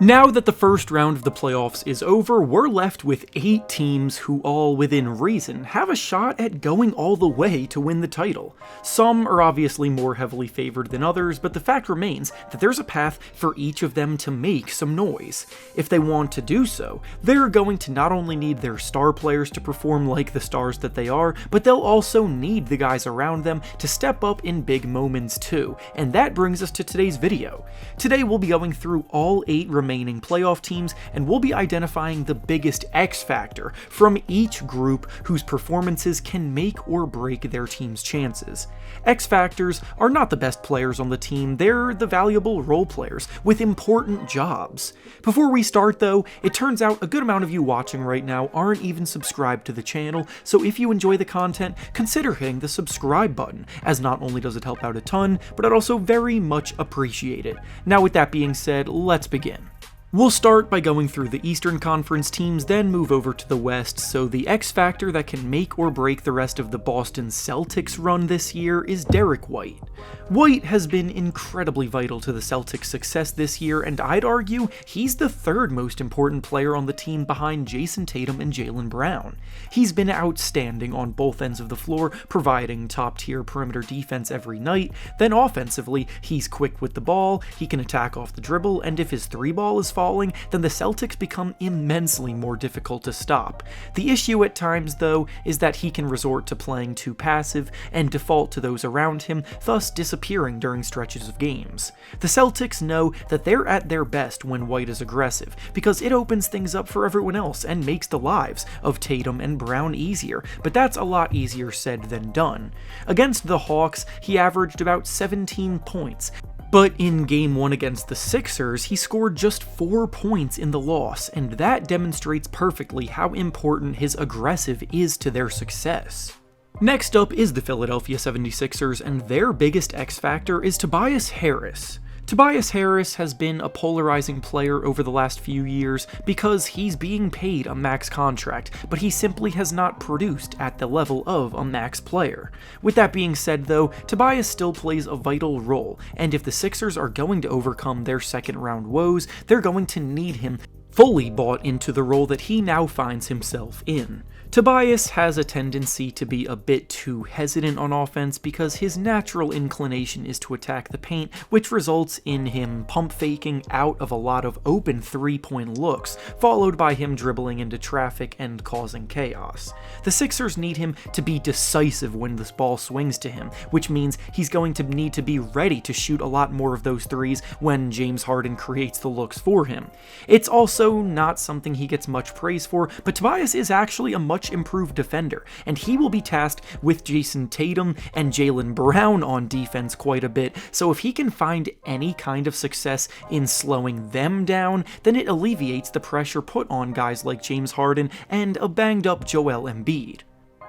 Now that the first round of the playoffs is over, we're left with 8 teams who all, within reason, have a shot at going all the way to win the title. Some are obviously more heavily favored than others, but the fact remains that there's a path for each of them to make some noise. If they want to do so, they're going to not only need their star players to perform like the stars that they are, but they'll also need the guys around them to step up in big moments too, and that brings us to today's video. Today we'll be going through all 8 remaining playoff teams, and we'll be identifying the biggest X factor from each group whose performances can make or break their team's chances. X factors are not the best players on the team, they're the valuable role players with important jobs. Before we start though, it turns out a good amount of you watching right now aren't even subscribed to the channel, so if you enjoy the content, consider hitting the subscribe button, as not only does it help out a ton, but I'd also very much appreciate it. Now with that being said, let's begin. We'll start by going through the Eastern Conference teams, then move over to the West, so the X factor that can make or break the rest of the Boston Celtics run this year is Derek White. White has been incredibly vital to the Celtics' success this year, and I'd argue he's the third most important player on the team behind Jason Tatum and Jaylen Brown. He's been outstanding on both ends of the floor, providing top-tier perimeter defense every night, then offensively, he's quick with the ball, he can attack off the dribble, and if his 3-ball is falling, then the Celtics become immensely more difficult to stop. The issue at times, though, is that he can resort to playing too passive and default to those around him, thus disappearing during stretches of games. The Celtics know that they're at their best when White is aggressive, because it opens things up for everyone else and makes the lives of Tatum and Brown easier, but that's a lot easier said than done. Against the Hawks, he averaged about 17 points, but in Game 1 against the Sixers, he scored just 4 points in the loss, and that demonstrates perfectly how important his aggressive is to their success. Next up is the Philadelphia 76ers, and their biggest X factor is Tobias Harris. Tobias Harris has been a polarizing player over the last few years because he's being paid a max contract, but he simply has not produced at the level of a max player. With that being said though, Tobias still plays a vital role, and if the Sixers are going to overcome their second round woes, they're going to need him fully bought into the role that he now finds himself in. Tobias has a tendency to be a bit too hesitant on offense because his natural inclination is to attack the paint, which results in him pump faking out of a lot of open 3-point looks, followed by him dribbling into traffic and causing chaos. The Sixers need him to be decisive when this ball swings to him, which means he's going to need to be ready to shoot a lot more of those threes when James Harden creates the looks for him. It's also not something he gets much praise for, but Tobias is actually a much improved defender, and he will be tasked with Jason Tatum and Jaylen Brown on defense quite a bit, so if he can find any kind of success in slowing them down, then it alleviates the pressure put on guys like James Harden and a banged up Joel Embiid.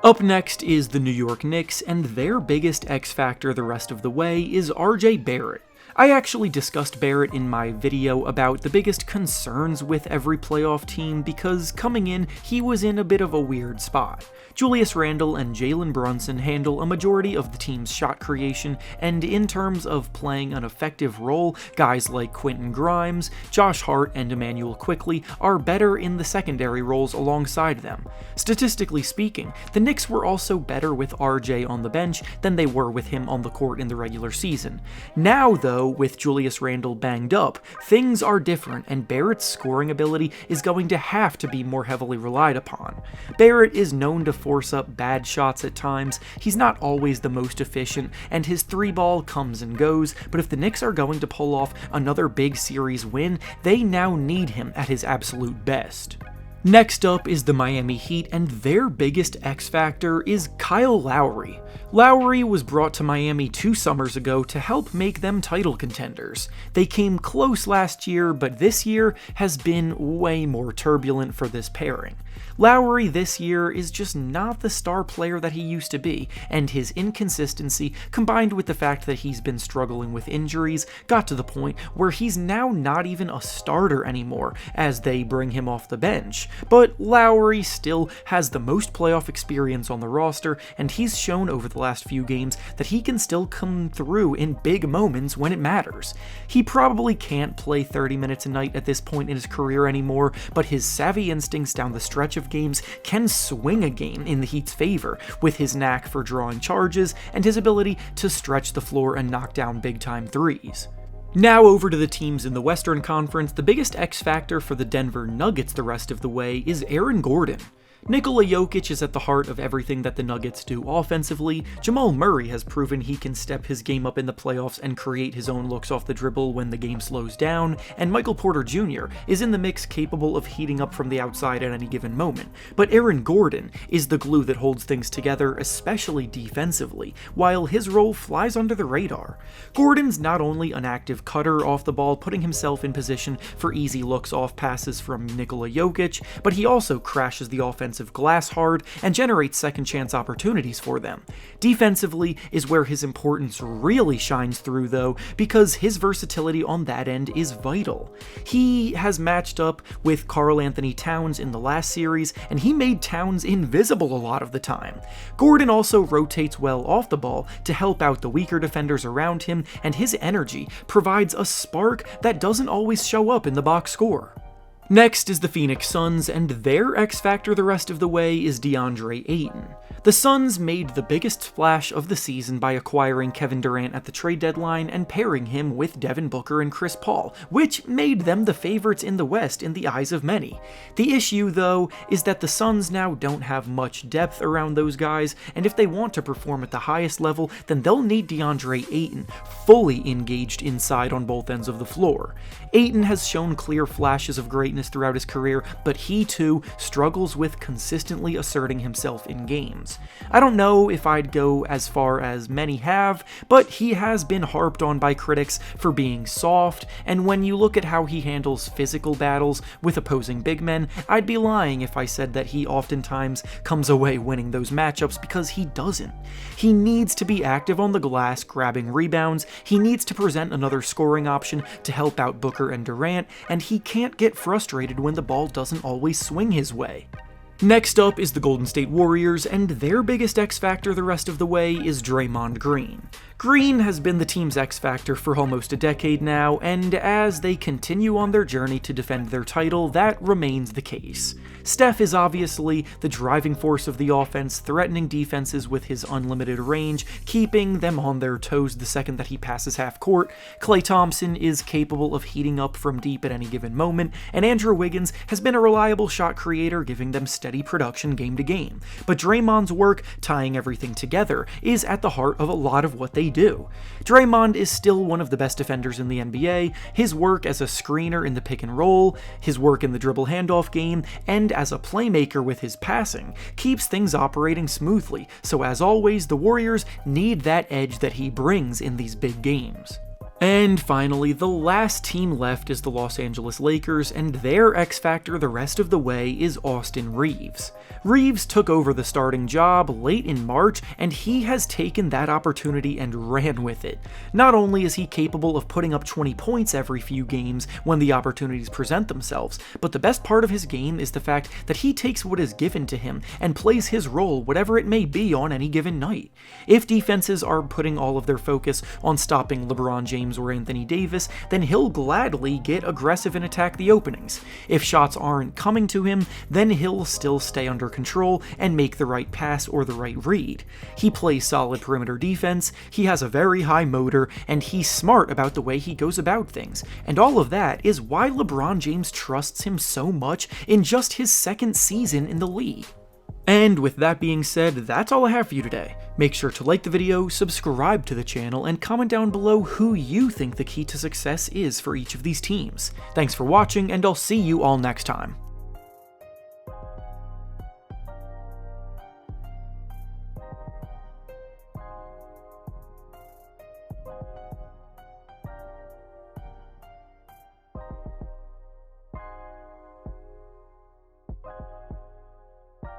Up next is the New York Knicks, and their biggest X factor the rest of the way is RJ Barrett. I actually discussed Barrett in my video about the biggest concerns with every playoff team because coming in, he was in a bit of a weird spot. Julius Randle and Jalen Brunson handle a majority of the team's shot creation, and in terms of playing an effective role, guys like Quentin Grimes, Josh Hart, and Emmanuel Quickley are better in the secondary roles alongside them. Statistically speaking, the Knicks were also better with RJ on the bench than they were with him on the court in the regular season. Now, though, with Julius Randle banged up, things are different, and Barrett's scoring ability is going to have to be more heavily relied upon. Barrett is known to force up bad shots at times, he's not always the most efficient, and his 3-ball comes and goes, but if the Knicks are going to pull off another big series win, they now need him at his absolute best. Next up is the Miami Heat, and their biggest X factor is Kyle Lowry. Lowry was brought to Miami 2 summers ago to help make them title contenders. They came close last year, but this year has been way more turbulent for this pairing. Lowry this year is just not the star player that he used to be, and his inconsistency, combined with the fact that he's been struggling with injuries, got to the point where he's now not even a starter anymore as they bring him off the bench. But Lowry still has the most playoff experience on the roster, and he's shown over the last few games that he can still come through in big moments when it matters. He probably can't play 30 minutes a night at this point in his career anymore, but his savvy instincts down the stretch of games can swing a game in the Heat's favor, with his knack for drawing charges and his ability to stretch the floor and knock down big-time threes. Now over to the teams in the Western Conference, the biggest X factor for the Denver Nuggets the rest of the way is Aaron Gordon. Nikola Jokic is at the heart of everything that the Nuggets do offensively. Jamal Murray has proven he can step his game up in the playoffs and create his own looks off the dribble when the game slows down, and Michael Porter Jr. is in the mix, capable of heating up from the outside at any given moment. But Aaron Gordon is the glue that holds things together, especially defensively, while his role flies under the radar. Gordon's not only an active cutter off the ball, putting himself in position for easy looks off passes from Nikola Jokic, but he also crashes the offensive glass hard and generates second chance opportunities for them. Defensively is where his importance really shines through though, because his versatility on that end is vital. He has matched up with Karl Anthony Towns in the last series, and he made Towns invisible a lot of the time. Gordon also rotates well off the ball to help out the weaker defenders around him, and his energy provides a spark that doesn't always show up in the box score. Next is the Phoenix Suns, and their X factor the rest of the way is DeAndre Ayton. The Suns made the biggest splash of the season by acquiring Kevin Durant at the trade deadline and pairing him with Devin Booker and Chris Paul, which made them the favorites in the West in the eyes of many. The issue, though, is that the Suns now don't have much depth around those guys, and if they want to perform at the highest level, then they'll need DeAndre Ayton fully engaged inside on both ends of the floor. Ayton has shown clear flashes of greatness throughout his career, but he too struggles with consistently asserting himself in games. I don't know if I'd go as far as many have, but he has been harped on by critics for being soft, and when you look at how he handles physical battles with opposing big men, I'd be lying if I said that he oftentimes comes away winning those matchups, because he doesn't. He needs to be active on the glass, grabbing rebounds, he needs to present another scoring option to help out Booker and Durant, and he can't get frustrated when the ball doesn't always swing his way. Next up is the Golden State Warriors, and their biggest X factor the rest of the way is Draymond Green. Green has been the team's X factor for almost a decade now, and as they continue on their journey to defend their title, that remains the case. Steph is obviously the driving force of the offense, threatening defenses with his unlimited range, keeping them on their toes the second that he passes half court. Klay Thompson is capable of heating up from deep at any given moment, and Andrew Wiggins has been a reliable shot creator, giving them steady production game to game. But Draymond's work, tying everything together, is at the heart of a lot of what they do. Draymond is still one of the best defenders in the NBA. His work as a screener in the pick and roll, his work in the dribble handoff game, and as a playmaker with his passing keeps things operating smoothly, so as always, the Warriors need that edge that he brings in these big games. And finally, the last team left is the Los Angeles Lakers, and their X factor the rest of the way is Austin Reaves. Reaves took over the starting job late in March, and he has taken that opportunity and ran with it. Not only is he capable of putting up 20 points every few games when the opportunities present themselves, but the best part of his game is the fact that he takes what is given to him and plays his role, whatever it may be, on any given night. If defenses are putting all of their focus on stopping LeBron James or Anthony Davis, then he'll gladly get aggressive and attack the openings. If shots aren't coming to him, then he'll still stay under control and make the right pass or the right read. He plays solid perimeter defense, he has a very high motor, and he's smart about the way he goes about things. And all of that is why LeBron James trusts him so much in just his second season in the league. And with that being said, that's all I have for you today. Make sure to like the video, subscribe to the channel, and comment down below who you think the key to success is for each of these teams. Thanks for watching, and I'll see you all next time.